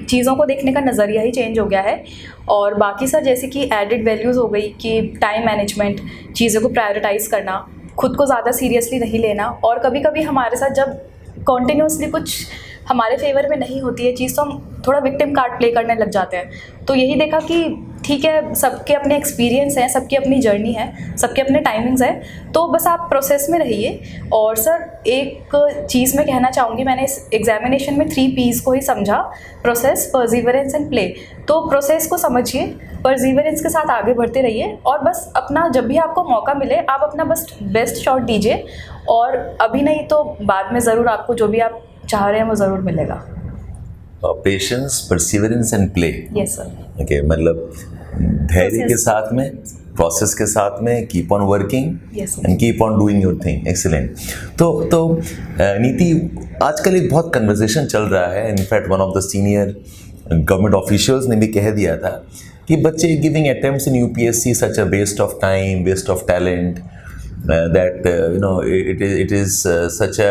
चीज़ों को देखने का नज़रिया ही चेंज हो गया है। और बाकी सर जैसे कि एडिड वैल्यूज़ हो गई कि टाइम मैनेजमेंट, चीज़ों को प्रायोरिटाइज़ करना, खुद को ज़्यादा सीरियसली नहीं लेना, और कभी कभी हमारे साथ जब कॉन्टिन्यूसली कुछ हमारे फेवर में नहीं होती है चीज़ तो हम थोड़ा विक्टिम कार्ड प्ले करने लग जाते हैं। तो यही देखा कि ठीक है, सबके अपने एक्सपीरियंस हैं, सबकी अपनी जर्नी है, सबके अपने टाइमिंग्स हैं, तो बस आप प्रोसेस में रहिए। और सर एक चीज़ मैं कहना चाहूँगी, मैंने इस एग्जामिनेशन में 3 P's को ही समझा, प्रोसेस, परसिवरेंस एंड प्ले। तो प्रोसेस को समझिए, परसिवरेंस के साथ आगे बढ़ते रहिए और बस अपना जब भी आपको मौका मिले आप अपना बस बेस्ट शॉट दीजिए, और अभी नहीं तो बाद में ज़रूर आपको जो भी आप चाह रहे हैं वो ज़रूर मिलेगा। Patience, perseverance and play. Yes sir. Okay, मतलब धैर्य के साथ में, प्रोसेस के साथ में, keep on working and keep on doing your thing. Excellent. तो नीति, आजकल एक बहुत कन्वर्सेशन चल रहा है, in fact one of the senior government officials ने भी कह दिया था कि बच्चे giving attempts in UPSC such a waste of time, waste of talent, that it is such a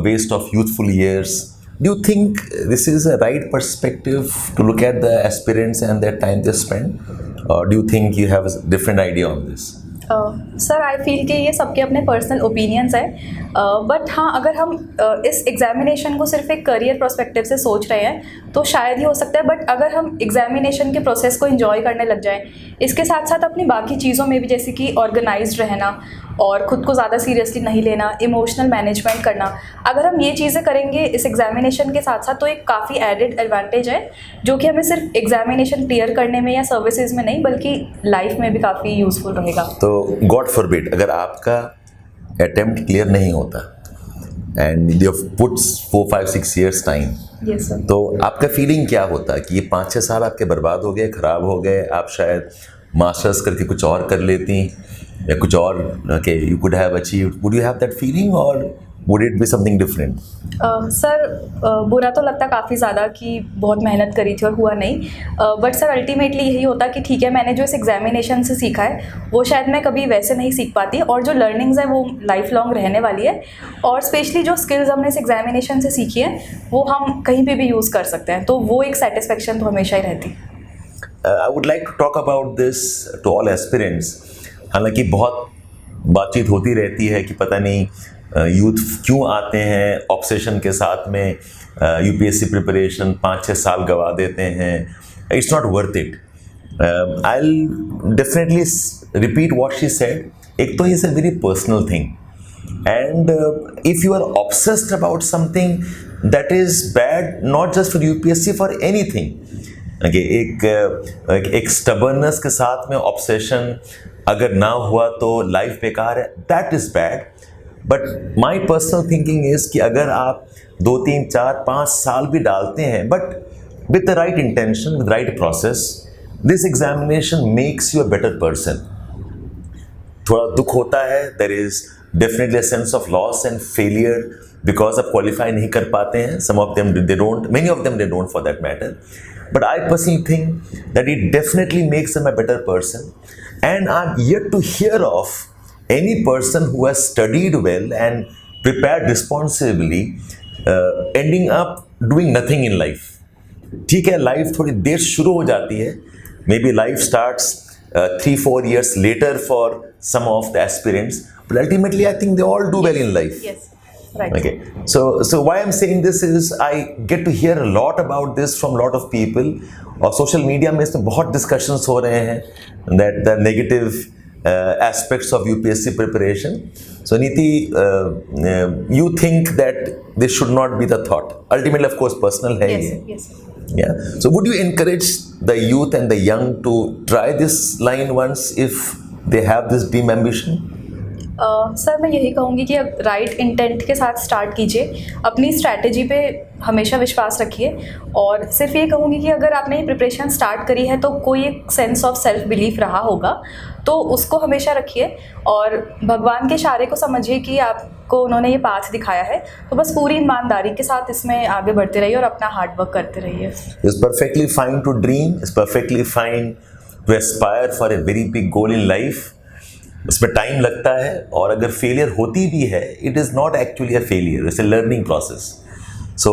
waste of youthful years. Do you think this is a right perspective to look at the aspirants and their time they spend, or do you think you have a different idea on this? Sir I feel कि ये सबके अपने personal opinions हैं, but हाँ अगर हम इस examination को सिर्फ एक करियर पर्सपेक्टिव से सोच रहे हैं तो शायद ही हो सकता है, बट अगर हम एग्जामिनेशन के प्रोसेस को एंजॉय करने लग जाएं, इसके साथ साथ अपनी बाकी चीज़ों में भी जैसे कि ऑर्गेनाइज्ड रहना और ख़ुद को ज़्यादा सीरियसली नहीं लेना, इमोशनल मैनेजमेंट करना, अगर हम ये चीज़ें करेंगे इस एग्जामिनेशन के साथ साथ तो एक काफ़ी एडेड एडवांटेज है जो कि हमें सिर्फ एग्जामिनेशन क्लियर करने में या सर्विसेज में नहीं बल्कि लाइफ में भी काफ़ी यूज़फुल रहेगा। तो गॉड फॉरबिड अगर आपका अटेम्प्ट क्लियर नहीं होता and you puts 4, 5, 6 years time, yes sir, तो आपका फीलिंग क्या होता कि ये 5-6 साल आपके बर्बाद हो गए, ख़राब हो गए, आप शायद मास्टर्स करके कुछ और कर लेती या कुछ और you could have achieved? Would you have that feeling or would it be something different? Sir बुरा तो लगता काफ़ी ज़्यादा कि बहुत मेहनत करी थी और हुआ नहीं, बट सर अल्टीमेटली यही होता कि ठीक है मैंने जो इस एग्जामिनेशन से सीखा है वो शायद मैं कभी वैसे नहीं सीख पाती, और जो लर्निंग्स है वो लाइफ लॉन्ग रहने वाली है, और स्पेशली जो स्किल्स हमने इस एग्जामिनेशन से सीखी है वो हम कहीं पे भी यूज़ कर सकते हैं, तो वो एक सेटिस्फेक्शन तो हमेशा ही रहती। I would like to talk about this to all aspirants. हालांकि बहुत बातचीत होती रहती है कि पता नहीं यूथ क्यों आते हैं ऑब्सेशन के साथ में, यूपीएससी प्रिपरेशन 5-6 साल गवा देते हैं. It's not worth it. I'll definitely repeat what she said. एक तो is a very personal thing, and if you are obsessed about something that is bad, not just for UPSC, for anything. Okay, एक stubbornness के साथ में obsession अगर ना हुआ तो life बेकार है. That is bad. But my personal thinking is कि अगर आप 2, 3, 4, 5 साल भी डालते हैं, but with the right intention, with the right process, this examination makes you a better person. थोड़ा दुख होता है, there is definitely a sense of loss and failure because आप qualify नहीं कर पाते हैं. Some of them they don't, many of them they don't for that matter. But I personally think that it definitely makes them a better person. And I'm yet to hear of any person who has studied well and prepared responsibly ending up doing nothing in life. ठीक है, life थोड़ी देर शुरू हो जाती है. Maybe life starts 3-4 years later for some of the aspirants, but ultimately I think they all do well in life. Yes, right. Okay, so why I'm saying this is I get to hear a lot about this from a lot of people. और social media में इसमें बहुत discussions हो रहे हैं that the negative aspects of UPSC preparation. So Neeti, you think that this should not be the thought. Ultimately, of course, personal है ये. Yes. Yeah. So would you encourage the youth and the young to try this line once if they have this dream ambition? Sir मैं यही कहूँगी कि अब right intent के साथ start कीजिए, अपनी स्ट्रैटेजी पे हमेशा विश्वास रखिए, और सिर्फ ये कहूँगी कि अगर आपने ये प्रिपरेशन स्टार्ट करी है तो कोई एक सेंस ऑफ सेल्फ बिलीफ रहा होगा, तो उसको हमेशा रखिए और भगवान के इशारे को समझिए कि आपको उन्होंने ये पाथ दिखाया है, तो बस पूरी ईमानदारी के साथ इसमें आगे बढ़ते रहिए और अपना हार्ड वर्क करते रहिए. It's perfectly fine to dream. It's perfectly fine to aspire for a very big goal in life. उसमें टाइम लगता है, और अगर फेलियर होती भी है, it is not actually a failure, it's a learning process. So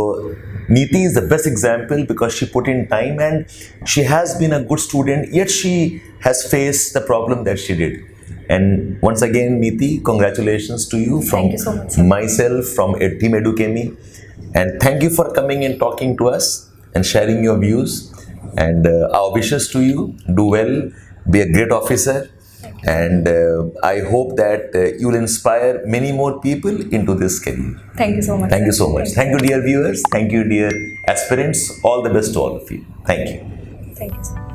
Niti is the best example because she put in time and she has been a good student, yet she has faced the problem that she did. And once again, Neeti, congratulations to you from Thank you so much, sir. myself, from Team Edukemi, and thank you for coming and talking to us and sharing your views. And our wishes to you: do well, be a great officer. And I hope that you'll inspire many more people into this career. Thank you so much. Thank you so much. Thank you, dear viewers. Thank you, dear aspirants. All the best to all of you. Thank you. Thank you, sir.